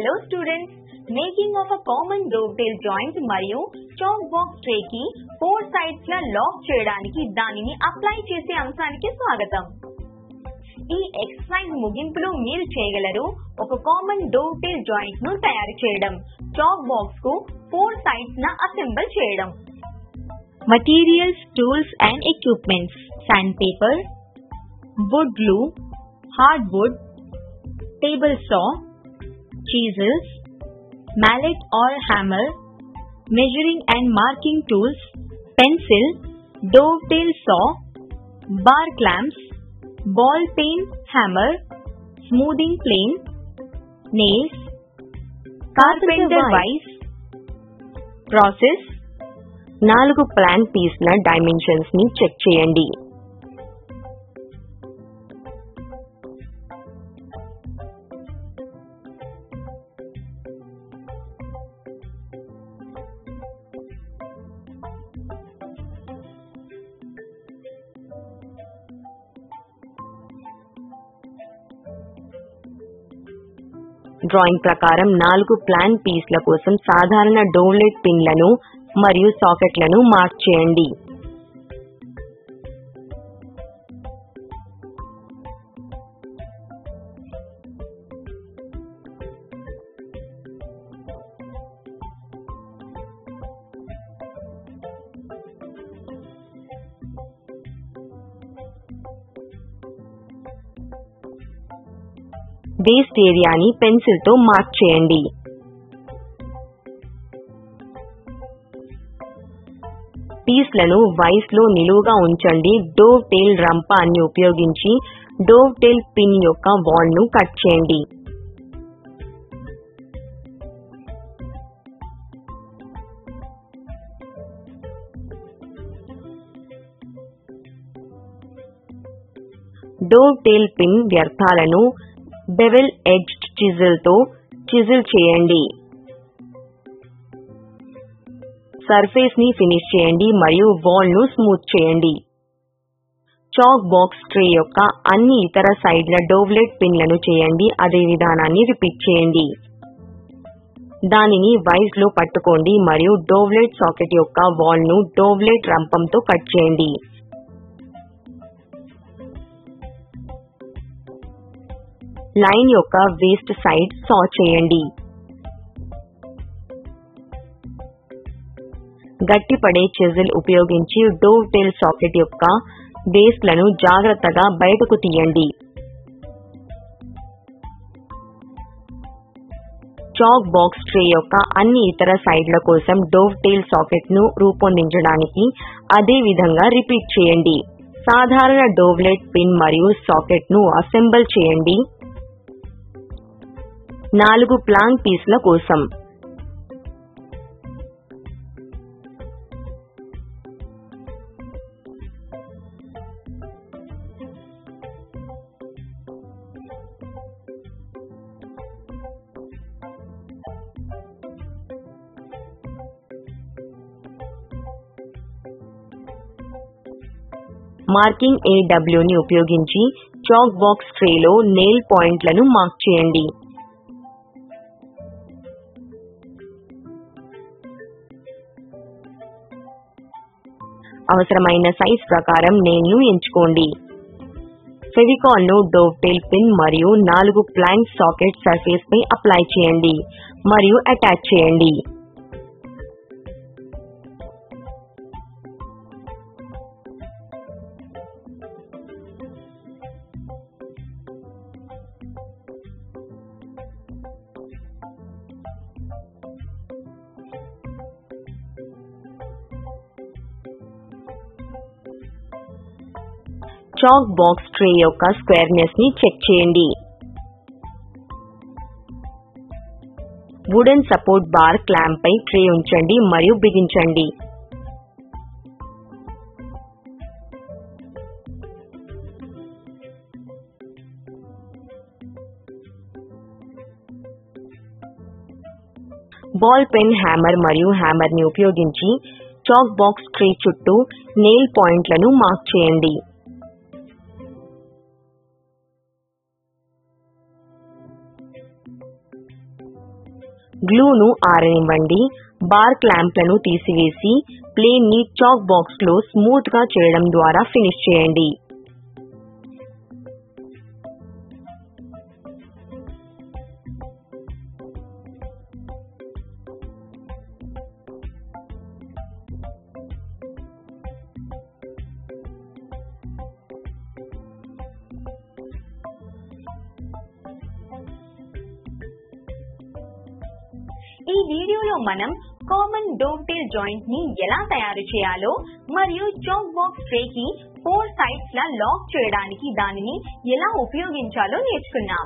Hello students, making of a common dovetail joint మరియు chalk box tray కి 4 sides ల lock చేయడానికి దానిని అప్లై చేసే అంశానికి స్వాగతం. ఈ ఎక్సర్సైజ్ ముగింపులో మీరు చేయగలరు ఒక కామన్ dovetail joint ను తయారు చేయడం, chalk box కు 4 sides న అసెంబుల్ చేయడం. Materials, tools and equipments: sandpaper, wood glue, hardwood, table saw, chisels, mallet or hammer, measuring and marking tools, pencil, dovetail saw, bar clamps, ball peen hammer, smoothing plane, nails, carpenter vise. Process: 4 plan పీస్ల dimensions ని check చేయండి. డ్రాయింగ్ ప్రకారం 4 plan పీస్ల కోసం సాధారణ డోవ్లెట్ పిన్లను మరియు సాకెట్లను మార్క్ చేయండి. వేస్ట్ ఏరియాని పెన్సిల్ తో మార్క్ చేయండి. పీస్లను వైస్ లో నిలువుగా ఉంచండి. డోవ్టెయిల్ రంపాన్ని ఉపయోగించి డోవ్టెయిల్ పిన్ యొక్క వాల్ ను కట్ చేయండి. డోవ్టెయిల్ పిన్ వ్యర్థాలను బెవెల్ ఎడ్జ్డ్ చిజిల్ తో చిజిల్ చేయండి. సర్ఫేస్ ని ఫినిష్ చేయండి మరియు వాల్ ను స్మూత్ చేయండి. చాక్ బాక్స్ ట్రే యొక్క అన్ని ఇతర సైడ్ల డోవ్లెట్ పిన్లను చేయండి. అదే విధానాన్ని రిపీట్ చేయండి. దానిని వైస్ లో పట్టుకోండి మరియు డోవ్లెట్ సాకెట్ యొక్క వాల్ ను డోవ్లెట్ రంపంతో కట్ చేయండి. లైన్ యొక్క వేస్ట్ సైడ్ సా చేయండి. గట్టిపడే చిజిల్ ఉపయోగించి డోవ్టెయిల్ సాకెట్ యొక్క బేస్లను జాగ్రత్తగా బయటకు తీయండి. చాక్ బాక్స్ ట్రే యొక్క అన్ని ఇతర సైడ్ల కోసం డోవ్టెయిల్ సాకెట్ ను రూపొందించడానికి అదే విధంగా రిపీట్ చేయండి. సాధారణ డోవ్లెట్ పిన్ మరియు సాకెట్ ను అసెంబుల్ చేయండి. 4 ప్లాన్ పీస్ల కోసం మార్కింగ్ AW ని ఉపయోగించి చాక్ బాక్స్ ట్రేలో నెయిల్ పాయింట్లను మార్క్ చేయండి. అవసరమైన సైజ్ ప్రకారం నెయిల్ ను ఎంచుకోండి. ఫెవికాల్ ను డోవ్టెయిల్ పిన్ మరియు 4 ప్లాంక్ సాకెట్ సర్ఫేస్ పై అప్లై చేయండి మరియు అటాచ్ చేయండి. చాక్ బాక్స్ ట్రే యొక్క స్క్వేర్నెస్ ని చెక్ చేయండి. వుడెన్ సపోర్ట్ బార్ క్లాంప్ పై ట్రే ఉంచండి మరియు బిగించండి. బాల్ పెన్ హ్యామర్ మరియు హ్యామర్ ని ఉపయోగించి చాక్ బాక్స్ ట్రే చుట్టూ నెయిల్ పాయింట్లను మార్క్ చేయండి. గ్లూను ఆరనివ్వండి. బార్ క్లాంప్లను తీసివేసి ప్లేన్ ని చాక్ బాక్స్ లో స్మూత్ గా చేయడం ద్వారా ఫినిష్ చేయండి. ఈ వీడియోలో మనం కామన్ డోవ్టైల్ జాయింట్ ని ఎలా తయారు చేయాలో మరియు చాక్ బాక్స్ ట్రే కి 4 సైడ్స్ లా లాక్ చేయడానికి దానిని ఎలా ఉపయోగించాలో నేర్చుకున్నాం.